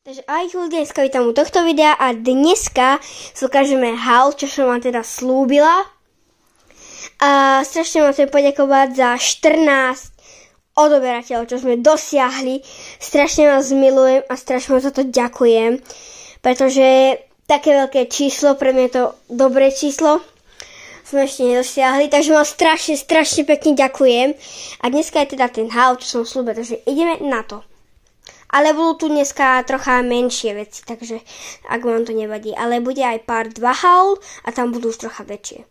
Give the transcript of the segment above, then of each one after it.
Takže ahojte ľudia, dneska vítam u tohto videa a dneska si ukážeme haul, čo som vám teda slúbila. A strašne vám chcem poďakovať za 14 odoberateľov, čo sme dosiahli. Strašne vás milujem a strašne vám za to ďakujem, pretože také veľké číslo, pre mňa je to dobré číslo, sme ešte nedosiahli, takže vám strašne pekne ďakujem. A dneska je teda ten haul, čo som slúbila, takže ideme na to. Ale budú tu dneska trocha menšie veci, takže ak vám to nevadí. Ale bude aj part 2 haul a tam budú už trocha väčšie.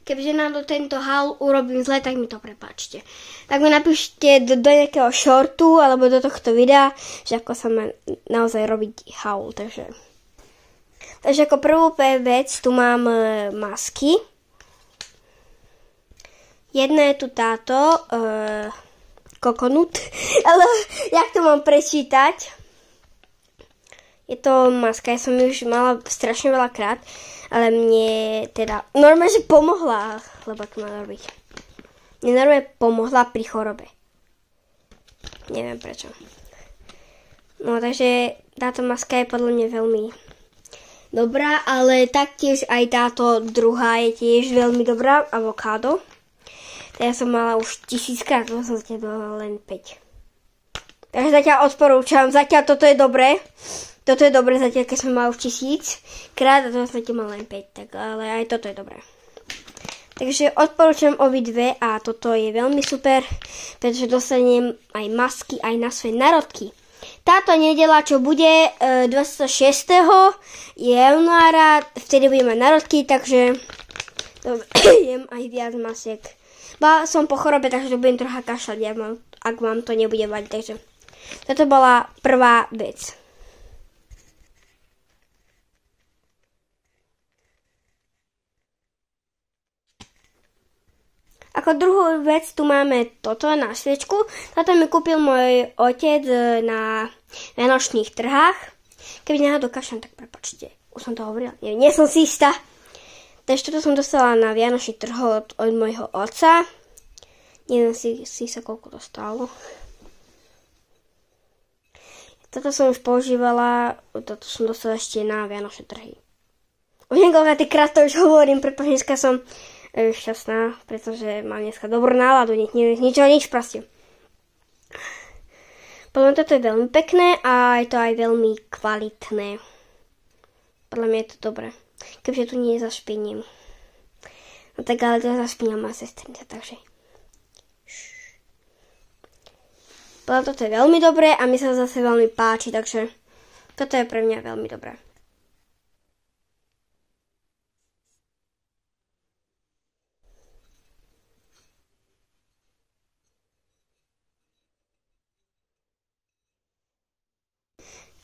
Keďže nám do tento haul urobím zle, tak mi to prepáčte. Tak mi napíšte do nejakého shortu alebo do tohto videa, že ako sa má naozaj robiť haul. Takže ako prvú vec tu mám masky. Jedna je tu táto... kokonut, ale jak to mám prečítať? Je to maska, ja som ju už mala strašne veľa krát, ale mne teda normálne, že pomohla, lebo to má robiť. Mne normálne pomohla pri chorobe. Neviem prečo. No takže táto maska je podľa mňa veľmi dobrá, ale taktiež aj táto druhá je tiež veľmi dobrá, avokádo. Ja som mala už 1000-krát, to som zatiaľ dala len 5. Takže zatiaľ odporúčam, zatiaľ toto je dobré. Toto je dobré zatiaľ, keď som mala už 1000-krát a to som zatiaľ mala len 5, tak ale aj toto je dobré. Takže odporúčam obidve a toto je veľmi super, pretože dostanem aj masky aj na svoje narodky. Táto nedeľa, čo bude 26. januára, vtedy budem mať narodky, takže jem aj viac masiek. Som po chorobe, takže budem trocha kašľať, ak vám to nebude vadiť. Takže toto bola prvá vec. Ako druhú vec tu máme toto na sviečku. Toto mi kúpil môj otec na vianočných trhách. Keby náhodou kašľam, tak prepáčte. Už som to hovorila. Nie som si istá. Takže toto som dostala na vianočný trh od môjho otca. Neviem si sa koľko to stálo. Toto som už používala, toto som dostala ešte na vianočné trhy. Už niekoľkátýkrát to už hovorím, pretože dneska som šťastná, pretože mám dneska dobrú náladu, nič proste. Podľa mňa toto je veľmi pekné a je to aj veľmi kvalitné. Podľa mňa je to dobré. Keďže tu nie zašpiním. No tak ale to zašpíňa moja sestrica, takže. Podľa toto je veľmi dobré a mi sa zase veľmi páči, takže toto je pre mňa veľmi dobré.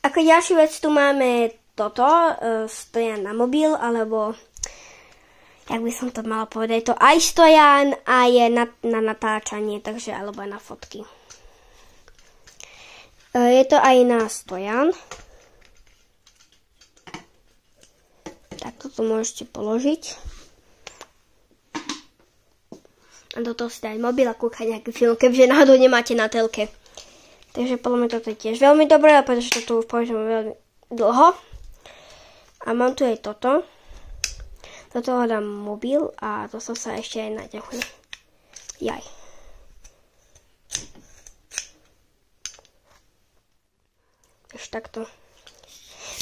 Ako ďalšiu vec tu máme toto, stojan na mobil, alebo jak by som to mala povedať, to aj stojan a je na natáčanie, takže alebo aj na fotky. Je to aj na stojan. Tak toto môžete položiť. A do toho si dať mobil a kúkať nejaký film, keďže náhodou nemáte na telke. Takže podľa mňa toto je tiež veľmi dobré, pretože toto už používam veľmi dlho. A mám tu aj toto. Do toho dám mobil a to sa ešte aj naťahuje. Jaj. Ešte takto.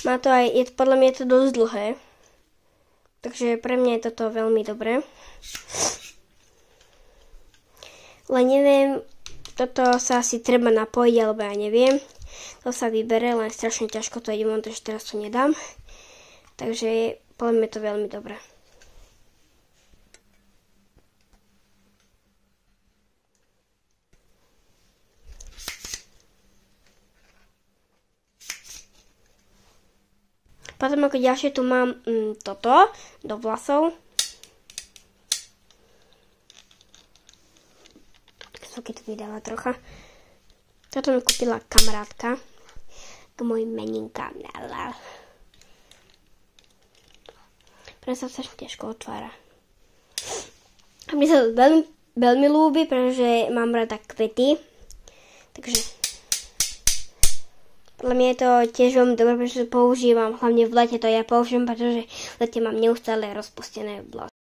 Má to aj, podľa mňa je to dosť dlhé. Takže pre mňa je toto veľmi dobré. Len neviem, toto sa asi treba napojiť, alebo ja neviem. To sa vybere, len strašne ťažko to ide, takže teraz to nedám. Takže podľa mňa je to veľmi dobré. Potom ako ďalšie tu mám toto do vlasov. Som keď to vydala trocha. Toto mi kúpila kamarátka k mojim meninkám. Pre sa strašne ťažko otvára. A mne sa to veľmi ľúbi, pretože mám rada kvety. Takže Podľa mňa je to tiež veľmi dobré, pretože to používam, hlavne v lete to ja používam, pretože v lete mám neustále rozpustené vlasy.